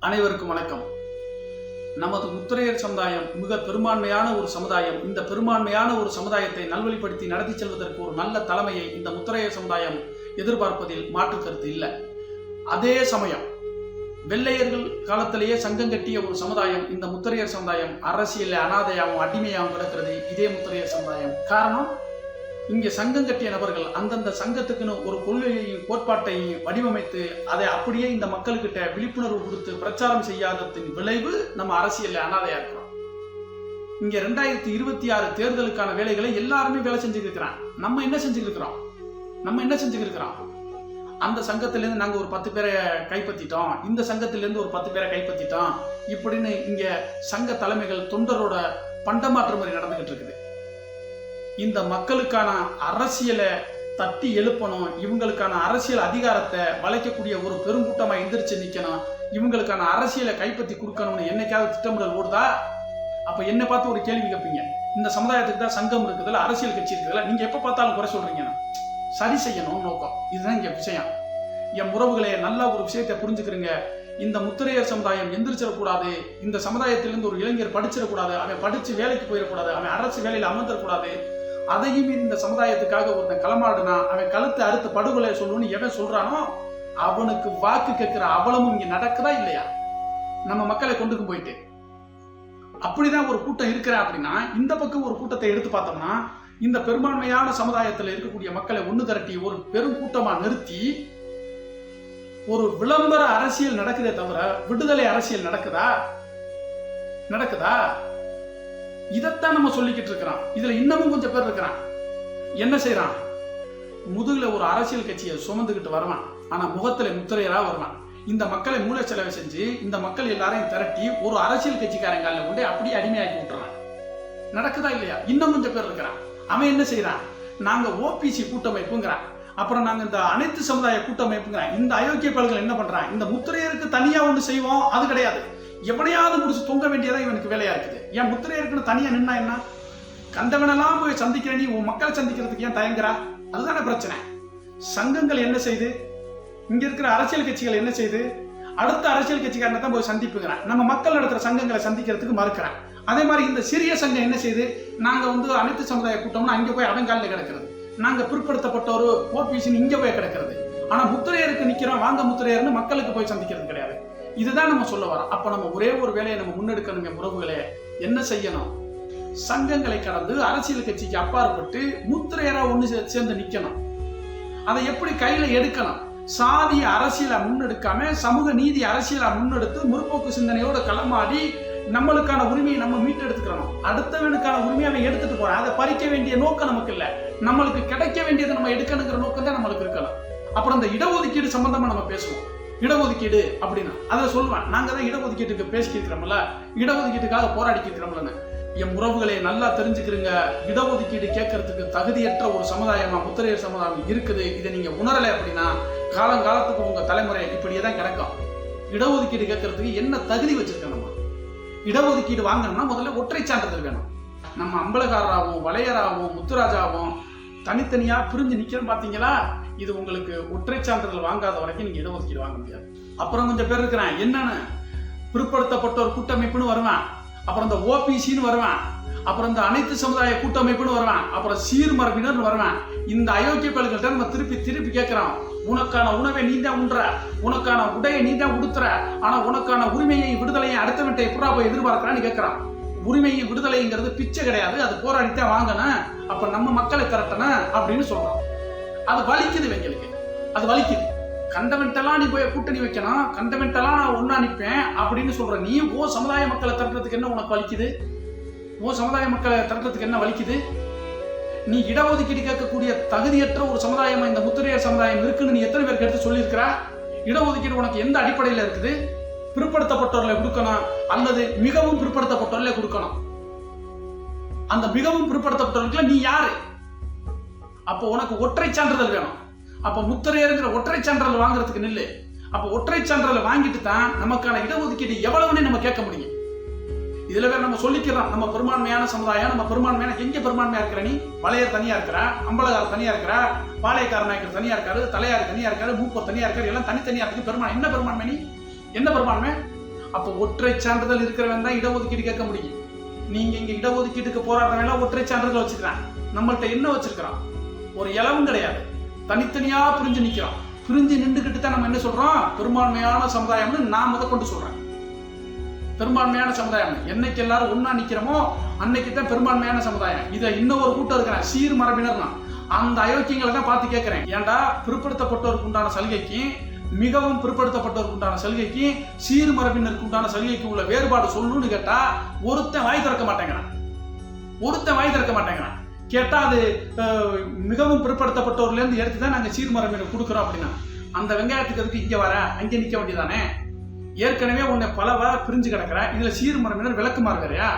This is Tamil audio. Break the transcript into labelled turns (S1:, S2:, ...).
S1: அனைவருக்கும் வணக்கம். நமது முத்திரையர் சமுதாயம் மிக பெரும்பான்மையான ஒரு சமுதாயம். இந்த பெரும்பான்மையான ஒரு சமுதாயத்தை நல்வழிப்படுத்தி நடத்தி செல்வதற்கு ஒரு நல்ல தலைமையை இந்த முத்திரையர் சமுதாயம் எதிர்பார்ப்பதில் மாற்று கருத்து இல்லை. அதே சமயம் வெள்ளையர்கள் காலத்திலேயே சங்கம் கட்டிய ஒரு சமுதாயம் இந்த முத்திரையர் சமுதாயம் அரசியல் அனாதையாகவும் அடிமையாகவும் கிடக்கிறது. இதே முத்திரையர் சமுதாயம் காரணம், இங்கே சங்கம் கட்டிய நபர்கள் அந்தந்த சங்கத்துக்குன்னு ஒரு கொள்கையையும் கோட்பாட்டையும் வடிவமைத்து அதை அப்படியே இந்த மக்கள்கிட்ட விழிப்புணர்வு கொடுத்து பிரச்சாரம் செய்யாததின் விளைவு நம்ம அரசியல் அனாதையா இருக்கிறோம். இங்க 2026 தேர்தலுக்கான வேலைகளை எல்லாருமே வேலை செஞ்சுருக்கிறான். நம்ம என்ன செஞ்சுருக்கிறோம்? அந்த சங்கத்திலேருந்து நாங்கள் ஒரு 10 பேரை கைப்பற்றிட்டோம், இந்த சங்கத்திலேருந்து ஒரு 10 பேரை கைப்பற்றிட்டோம் இப்படின்னு இங்க சங்க தலைமைகள் தொண்டரோட பண்டமாற்று முறை நடந்துகிட்டு இருக்குது. இந்த மக்களுக்கான அரசியலை தட்டி எழுப்பணும், இவங்களுக்கான அரசியல் அதிகாரத்தை வளைக்கக்கூடிய ஒரு பெருங்கூட்டமா எந்திரிச்சு நிக்கணும், இவங்களுக்கான அரசியலை கைப்பற்றி கொடுக்கணும்னு என்னைக்காவது திட்டமிடல் ஓடுதா? அப்ப என்ன பார்த்து ஒரு கேள்வி கேட்பீங்க, இந்த சமுதாயத்துக்கு தான் சங்கம் இருக்குதுல்ல, அரசியல் கட்சி இருக்குதுல்ல, நீங்க எப்ப பார்த்தாலும் குறை சொல்றீங்கன்னா சரி செய்யணும் நோக்கம். இதுதான் இங்க விஷயம். என் உறவுகளே, நல்லா ஒரு விஷயத்தை புரிஞ்சுக்கிறீங்க. இந்த முத்திரையர் சமுதாயம் எந்திரிச்சிடக்கூடாது. இந்த சமுதாயத்திலிருந்து ஒரு இளைஞர் படிச்சிடக்கூடாது, அவன் படிச்சு வேலைக்கு போயிடக்கூடாது, அவன் அரசு வேலையில் அமர்ந்துடக்கூடாது. அதையும் இந்த சமுதாயத்துக்காக ஒருத்தன் களமாடுனா அவன் கழுத்தை அறுத்து படுகொலை சொல்லணும்னு எவன் சொல்றானோ அவனுக்கு வாக்கு கேட்கிற அவலமும் இங்க நடக்குதா இல்லையா? நம்ம மக்களை கொண்டுக்கு போயிட்டு அப்படிதான் ஒரு கூட்டம் இருக்கிற அப்படின்னா, இந்த பக்கம் ஒரு கூட்டத்தை எடுத்து பார்த்தோம்னா இந்த பெரும்பான்மையான சமுதாயத்தில் இருக்கக்கூடிய மக்களை ஒண்ணு திரட்டி ஒரு பெரும் கூட்டமா நிறுத்தி ஒரு விளம்பர அரசியல் நடக்குதே தவிர விடுதலை அரசியல் நடக்குதா? இதைத்தான் நம்ம சொல்லிக்கிட்டு இருக்கிறோம். இதுல இன்னமும் கொஞ்சம் பேர் இருக்கிறான். என்ன செய்யறான்? முதுகுல ஒரு அரசியல் கட்சியை சுமந்துக்கிட்டு வருவான், ஆனா முகத்துல முத்திரையரா வருவான். இந்த மக்களை மூளை செலவு செஞ்சு இந்த மக்கள் எல்லாரையும் திரட்டி ஒரு அரசியல் கட்சிக்காரங்க கொண்டு அப்படியே அடிமையாக்கி விட்டுறான். நடக்குதா இல்லையா? இன்னும் கொஞ்சம் பேர் இருக்கிறான். அவன் என்ன செய்யறான்? நாங்க ஓபிசி கூட்டமைப்புங்கிறான், அப்புறம் நாங்க இந்த அனைத்து சமுதாய கூட்டமைப்புங்கிறான். இந்த அயோக்கிய பல்கள் என்ன பண்றான்? இந்த முத்திரையருக்கு தனியா ஒண்ணு செய்வோம், அது கிடையாது. எவனையாவது முடிச்சு தொங்க வேண்டியதான் இவனுக்கு வேலையா இருக்குது. ஏன் முத்திரையருக்குன்னு தனியா நின்னா என்ன? கண்டவனெல்லாம் போய் சந்திக்கிற நீ உன் மக்களை சந்திக்கிறதுக்கு ஏன் தயங்குறா? அதுதானே பிரச்சனை. சங்கங்கள் என்ன செய்து, இங்க இருக்கிற அரசியல் கட்சிகள் என்ன செய்து, அடுத்த அரசியல் கட்சிக்காரனை தான் போய் சந்திப்புங்கிறான். நம்ம மக்கள் நடத்துற சங்கங்களை சந்திக்கிறதுக்கு மறுக்கிறான். அதே மாதிரி இந்த சிறிய சங்கம் என்ன செய்து, நாங்க அனைத்து சமுதாய கூட்டம்னு அங்க போய் அவன் காலில் கிடக்கிறது, நாங்க பிற்படுத்தப்பட்டோரு ஓபிசின்னு இங்க போய் கிடக்கிறது. ஆனா முத்திரையருக்கு நிக்கிறோம், வாங்க முத்திரையர்னு மக்களுக்கு போய் சந்திக்கிறது கிடையாது. இதுதான் நம்ம சொல்ல வரோம். அப்ப நம்ம ஒரே ஒரு வேலையை நம்ம முன்னெடுக்கணுங்க உறவுகளே. என்ன செய்யணும்? சங்கங்களை கடந்து அரசியல் கட்சிக்கு அப்பாற்பட்டு முத்திரையரா ஒண்ணு சேர்ந்து நிக்கணும். அதை எப்படி கையில எடுக்கணும்? சாதி அரசியலா முன்னெடுக்காம சமூக நீதி அரசியலா முன்னெடுத்து முற்போக்கு சிந்தனையோட களமாடி நம்மளுக்கான உரிமையை நம்ம மீட்டெடுத்துக்கணும். அடுத்தவனுக்கான உரிமையை அவன் எடுத்துட்டு போறான். அதை பறிக்க வேண்டிய நோக்கம் நமக்கு இல்ல, நம்மளுக்கு கிடைக்க வேண்டியதை நம்ம எடுக்கணுங்கிற நோக்கம் தான் நம்மளுக்கு இருக்கணும். அப்புறம் இந்த இடஒதுக்கீடு சம்பந்தமா நம்ம பேசுவோம். இடஒதுக்கீடு அப்படின்னா அதை சொல்லுவேன், நாங்க தான் இடஒதுக்கீட்டுக்கு பேசிக்கிறோம்ல, இடஒதுக்கீட்டுக்காக போராடிக்கிட்டு இருக்கிறோம்ல. என் உறவுகளை நல்லா தெரிஞ்சுக்கிறீங்க. இடஒதுக்கீடு கேட்கறதுக்கு தகுதியற்ற ஒரு சமுதாயமா முத்திரையர் சமுதாயம் இருக்குது. இதை நீங்க உணரலை அப்படின்னா காலங்காலத்துக்கு உங்க தலைமுறை இப்படியே தான் கிடக்கும். இடஒதுக்கீடு கேட்கறதுக்கு என்ன தகுதி வச்சிருக்கோம்? நம்ம இடஒதுக்கீடு வாங்கணும்னா முதல்ல ஒற்றை சான்றிதழ் வேணும். நம்ம அம்பலகாரராகவும் வளையராகவும் முத்துராஜாவும் தனித்தனியா பிரிஞ்சு நிக்கிறோம் பாத்தீங்களா? இது உங்களுக்கு ஒற்றை சான்றிதழ் வாங்காத வரைக்கும் நீங்க இடஒதுக்கீடு வாங்க முடியாது. அப்புறம் கொஞ்சம் பேர் இருக்கிறான், என்னன்னு பிற்படுத்தப்பட்ட ஒரு கூட்டமைப்புன்னு வருவான், அப்புறம் இந்த ஓபிசின்னு வருவான், அப்புறம் இந்த அனைத்து சமுதாய கூட்டமைப்புன்னு வருவான், அப்புறம் சீர்மரபினர் வருவான். இந்த அயோக்கிய பல்கள்கிட்ட நம்ம திருப்பி கேட்கிறோம், உனக்கான உணவை நீ தான் உண்ற, உனக்கான உடையை நீ தான் உடுத்துற, ஆனா உனக்கான உரிமையை விடுதலையை அடுத்தவன்ட்ட எப்படா போய் எதிர்பார்க்கிறான்னு கேட்கிறான். உரிமையை விடுதலைங்கிறது பிச்சை கிடையாது, அது போராடித்தான் வாங்கணும். அப்ப நம்ம மக்களை திரட்டணும் அப்படின்னு சொல்றோம். அது வலிக்குது எங்களுக்கு, அது வலிக்குது. கண்டமெண்டெல்லாம் நீ போய் கூட்டணி வைக்கணும், கண்டமெண்டெல்லாம் நான் ஒன்னா நிற்பேன் அப்படின்னு சொல்ற நீ, ஓ சமுதாய மக்களை திரட்டுறதுக்கு என்ன உனக்கு வலிக்குது? ஓ சமுதாய மக்களை திரட்டுறதுக்கு என்ன வலிக்குது? நீ இடஒதுக்கீடு கேட்கக்கூடிய தகுதியற்ற ஒரு சமுதாயமா இந்த முத்திரையர் சமுதாயம் இருக்குன்னு நீ எத்தனை பேருக்கு எடுத்து சொல்லியிருக்கிற? இடஒதுக்கீடு உனக்கு எந்த அடிப்படையில் இருக்குது? பிற்படுத்தப்பட்டவர்களை கொடுக்கணும் அல்லது மிகவும் பிற்படுத்தப்பட்டவர்களை கொடுக்கணும். அந்த மிகவும் பிற்படுத்தப்பட்டவர்களுக்கு நீ யாரு? அப்போ உனக்கு ஒற்றை சான்றிதழ் வேணும். அப்ப முத்திரையருங்கிற ஒற்றை சான்றிதழ் வாங்குறதுக்கு நில்லு. அப்ப ஒற்றை சான்றிதழ் வாங்கிட்டு தான் நமக்கான இடஒதுக்கீடு எவ்வளவுன்னு நம்ம கேட்க முடியும். இதுல வேற நம்ம சொல்லிக்கிறோம், நம்ம பெரும்பான்மையான சமுதாயம், நம்ம பெரும்பான்மையான. எங்க பெரும்பான்மையா இருக்கிற நீ? வளையர் தனியா இருக்கிற, அம்பலகார் தனியா இருக்கிற, பாளையக்கார நாயக்கர் தனியா இருக்காரு, தலையாரி தனியா இருக்காரு, மூப்பர் தனியா இருக்காரு, எல்லாம் தனித்தனியா இருக்கு. பெரும்பான்மை என்ன? பெரும்பான்மை நீ என்ன பெரும்பான்மை? அப்ப ஒற்றை சான்றிதழ் இருக்கிறவன் தான் இடஒதுக்கீடு கேட்க முடியும். நீங்க இங்க இடஒதுக்கீட்டுக்கு போராடுறவங்க ஒற்றை சான்றிதழ் வச்சுக்கிறான். நம்மள்ட்ட என்ன வச்சிருக்கிறோம்? ஒரு இலவும் கிடையாது. தனித்தனியா பிரிஞ்சு நிக்கிறோம். பிரிஞ்சு நின்றுகிட்டு தான் நம்ம என்ன சொல்றோம்? பெரும்பான்மையான சமுதாயம்னு நான் கொண்டு சொல்றேன். பெரும்பான்மையான சமுதாயம் என்னைக்கு எல்லாரும் ஒன்னா நிக்கிறோமோ அன்னைக்கு தான் பெரும்பான்மையான சமுதாயம். இதை இன்னொரு கூட்டம் இருக்கிறேன், சீர் மரபினர். அந்த அயோக்கியங்களை தான் பார்த்து கேட்கிறேன், ஏன்டா பிற்படுத்தப்பட்டோருக்கு உண்டான சலுகைக்கு, மிகவும் பிற்படுத்தப்பட்டோருக்கு உண்டான சலுகைக்கு, சீர் மரபினருக்கு உண்டான சலுகைக்கு உள்ள வேறுபாடு சொல்லணும்னு கேட்டா ஒருத்தன் வாய் திறக்க மாட்டேங்கிறான். கேட்டா அது மிகவும் பிற்படுத்தப்பட்டோர்ல இருந்து எடுத்து தான் நாங்க சீர் மரபினர் கொடுக்குறோம் அப்படின்னா, அந்த வெங்காயத்துக்கு எதுக்கு இங்க வர? அங்கே நிக்க வேண்டியதானே? ஏற்கனவே உன்னை பலவா பிரிஞ்சு கிடக்குற, இதுல சீர் மரபினர் விளக்குமாறு வேறையா?